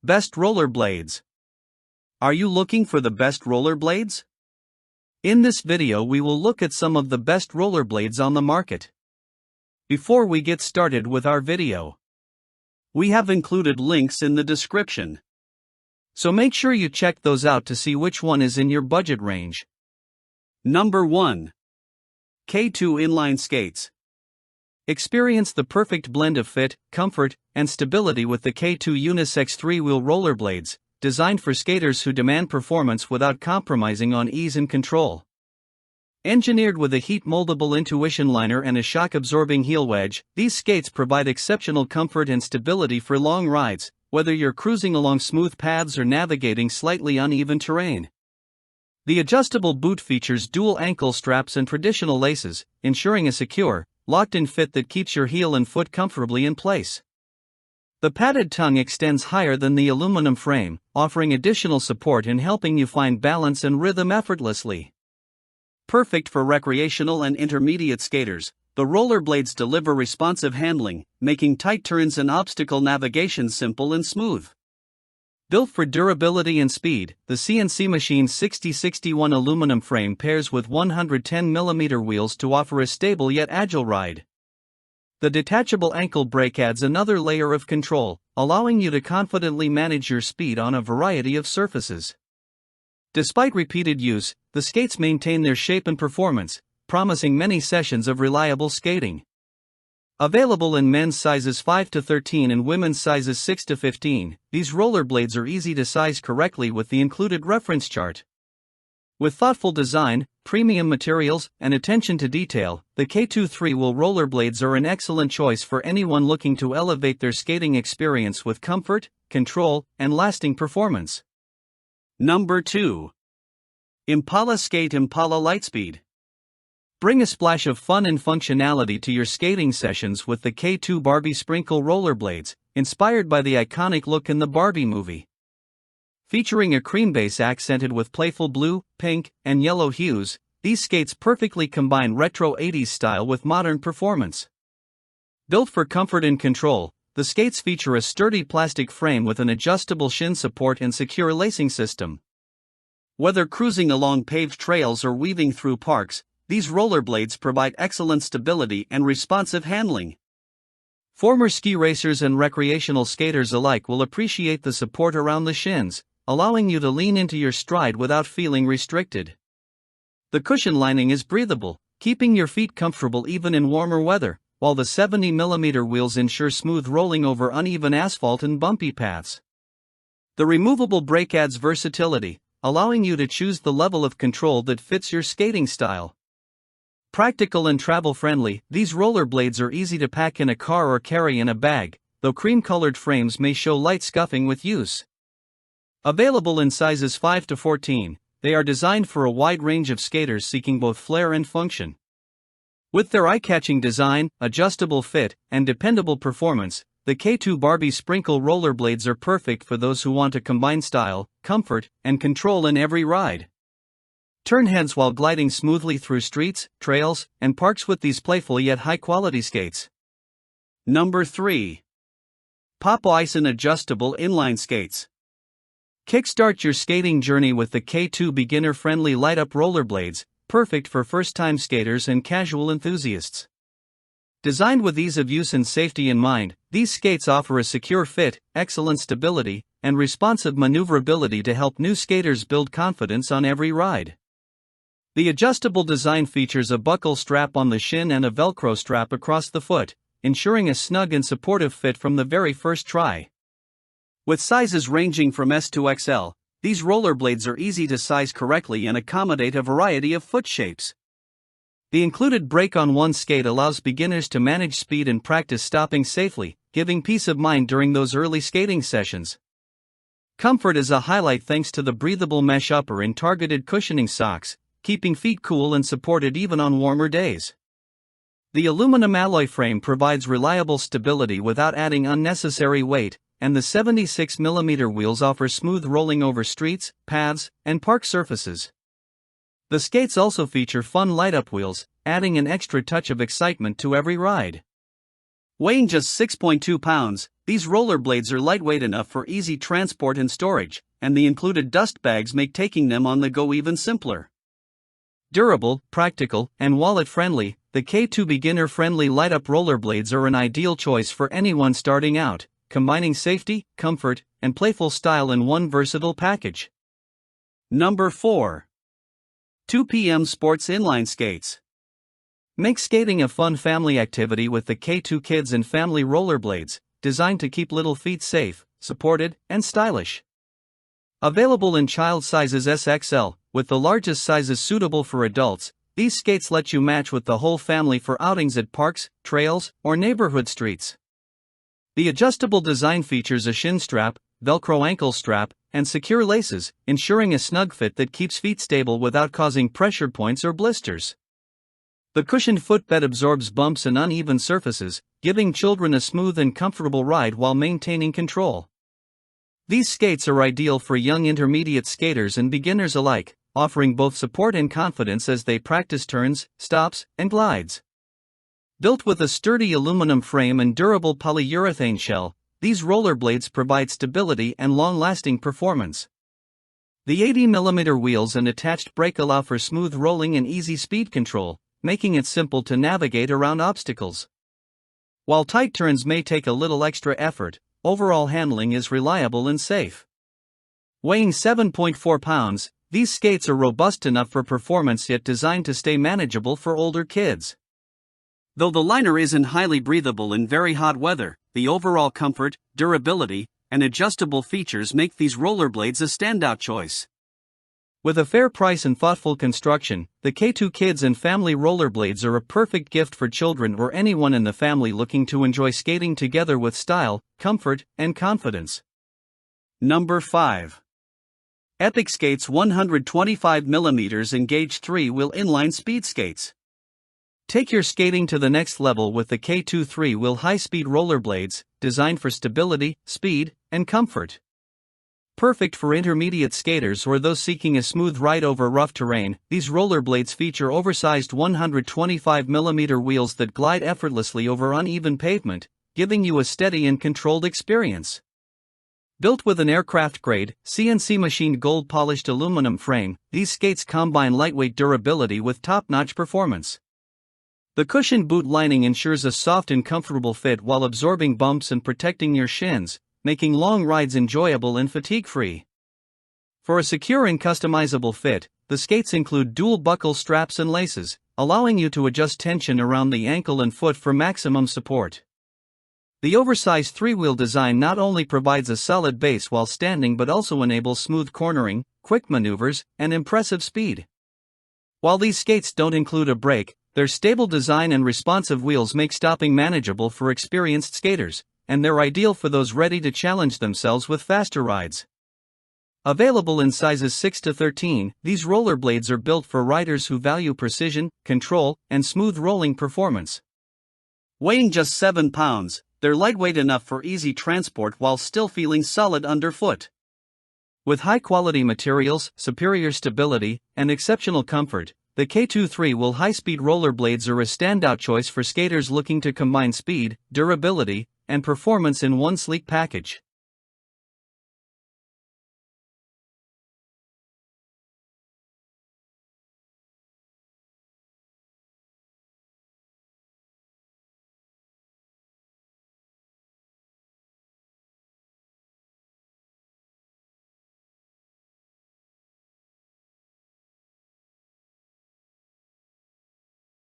Best rollerblades. Are you looking for the best rollerblades? In this video we will look at some of the best rollerblades on the market. Before we get started with our video, we have included links in the description, so make sure you check those out to see which one is in your budget range. Number 1. K2 Inline Skates. Experience the perfect blend of fit, comfort, and stability with the K2 unisex 3-wheel rollerblades, designed for skaters who demand performance without compromising on ease and control. Engineered with a heat-moldable intuition liner and a shock-absorbing heel wedge, these skates provide exceptional comfort and stability for long rides, whether you're cruising along smooth paths or navigating slightly uneven terrain. The adjustable boot features dual ankle straps and traditional laces, ensuring a secure, locked-in fit that keeps your heel and foot comfortably in place. The padded tongue extends higher than the aluminum frame, offering additional support and helping you find balance and rhythm effortlessly. Perfect for recreational and intermediate skaters, the rollerblades deliver responsive handling, making tight turns and obstacle navigation simple and smooth. Built for durability and speed, the CNC Machine's 6061 aluminum frame pairs with 110mm wheels to offer a stable yet agile ride. The detachable ankle brake adds another layer of control, allowing you to confidently manage your speed on a variety of surfaces. Despite repeated use, the skates maintain their shape and performance, promising many sessions of reliable skating. Available in men's sizes 5 to 13 and women's sizes 6 to 15, these rollerblades are easy to size correctly with the included reference chart. With thoughtful design, premium materials, and attention to detail, the K2 3-wheel rollerblades are an excellent choice for anyone looking to elevate their skating experience with comfort, control, and lasting performance. Number 2. Impala Skate Impala Lightspeed. Bring a splash of fun and functionality to your skating sessions with the K2 Barbie Sprinkle rollerblades, inspired by the iconic look in the Barbie movie. Featuring a cream base accented with playful blue, pink, and yellow hues, these skates perfectly combine retro 80s style with modern performance. Built for comfort and control, the skates feature a sturdy plastic frame with an adjustable shin support and secure lacing system. Whether cruising along paved trails or weaving through parks, these rollerblades provide excellent stability and responsive handling. Former ski racers and recreational skaters alike will appreciate the support around the shins, allowing you to lean into your stride without feeling restricted. The cushion lining is breathable, keeping your feet comfortable even in warmer weather, while the 70mm wheels ensure smooth rolling over uneven asphalt and bumpy paths. The removable brake adds versatility, allowing you to choose the level of control that fits your skating style. Practical and travel-friendly, these rollerblades are easy to pack in a car or carry in a bag, though cream-colored frames may show light scuffing with use. Available in sizes 5 to 14, they are designed for a wide range of skaters seeking both flair and function. With their eye-catching design, adjustable fit, and dependable performance, the K2 Barbie Sprinkle rollerblades are perfect for those who want to combine style, comfort, and control in every ride. Turn heads while gliding smoothly through streets, trails, and parks with these playful yet high-quality skates. Number 3. Papaison Adjustable Inline Skates. Kickstart your skating journey with the K2 beginner-friendly light-up rollerblades, perfect for first-time skaters and casual enthusiasts. Designed with ease of use and safety in mind, these skates offer a secure fit, excellent stability, and responsive maneuverability to help new skaters build confidence on every ride. The adjustable design features a buckle strap on the shin and a Velcro strap across the foot, ensuring a snug and supportive fit from the very first try. With sizes ranging from S to XL, these rollerblades are easy to size correctly and accommodate a variety of foot shapes. The included brake on one skate allows beginners to manage speed and practice stopping safely, giving peace of mind during those early skating sessions. Comfort is a highlight thanks to the breathable mesh upper and targeted cushioning socks, keeping feet cool and supported even on warmer days. The aluminum alloy frame provides reliable stability without adding unnecessary weight, and the 76mm wheels offer smooth rolling over streets, paths, and park surfaces. The skates also feature fun light-up wheels, adding an extra touch of excitement to every ride. Weighing just 6.2 pounds, these rollerblades are lightweight enough for easy transport and storage, and the included dust bags make taking them on the go even simpler. Durable, practical, and wallet-friendly, the K2 beginner-friendly light-up rollerblades are an ideal choice for anyone starting out, combining safety, comfort, and playful style in one versatile package. Number 4. 2PM Sports Inline Skates. Make skating a fun family activity with the K2 Kids and Family Rollerblades, designed to keep little feet safe, supported, and stylish. Available in child sizes SXL, with the largest sizes suitable for adults, these skates let you match with the whole family for outings at parks, trails, or neighborhood streets. The adjustable design features a shin strap, Velcro ankle strap, and secure laces, ensuring a snug fit that keeps feet stable without causing pressure points or blisters. The cushioned footbed absorbs bumps and uneven surfaces, giving children a smooth and comfortable ride while maintaining control. These skates are ideal for young intermediate skaters and beginners alike, offering both support and confidence as they practice turns, stops, and glides. Built with a sturdy aluminum frame and durable polyurethane shell, these rollerblades provide stability and long-lasting performance. The 80mm wheels and attached brake allow for smooth rolling and easy speed control, making it simple to navigate around obstacles. While tight turns may take a little extra effort, overall handling is reliable and safe. Weighing 7.4 pounds, these skates are robust enough for performance yet designed to stay manageable for older kids. Though the liner isn't highly breathable in very hot weather, the overall comfort, durability, and adjustable features make these rollerblades a standout choice. With a fair price and thoughtful construction, the K2 Kids and Family Rollerblades are a perfect gift for children or anyone in the family looking to enjoy skating together with style, comfort, and confidence. Number 5. Epic Skates 125mm Engaged 3-Wheel Inline Speed Skates. Take your skating to the next level with the K2 3-Wheel High-Speed Rollerblades, designed for stability, speed, and comfort. Perfect for intermediate skaters or those seeking a smooth ride over rough terrain, these rollerblades feature oversized 125mm wheels that glide effortlessly over uneven pavement, giving you a steady and controlled experience. Built with an aircraft-grade, CNC machined gold-polished aluminum frame, these skates combine lightweight durability with top-notch performance. The cushioned boot lining ensures a soft and comfortable fit while absorbing bumps and protecting your shins, making long rides enjoyable and fatigue-free. For a secure and customizable fit, the skates include dual buckle straps and laces, allowing you to adjust tension around the ankle and foot for maximum support. The oversized three-wheel design not only provides a solid base while standing but also enables smooth cornering, quick maneuvers, and impressive speed. While these skates don't include a brake, their stable design and responsive wheels make stopping manageable for experienced skaters, and they're ideal for those ready to challenge themselves with faster rides. Available in sizes 6 to 13, these rollerblades are built for riders who value precision, control, and smooth rolling performance. Weighing just 7 pounds, they're lightweight enough for easy transport while still feeling solid underfoot. With high-quality materials, superior stability, and exceptional comfort, the K2 3-Wheel high-speed rollerblades are a standout choice for skaters looking to combine speed, durability, and performance in one sleek package.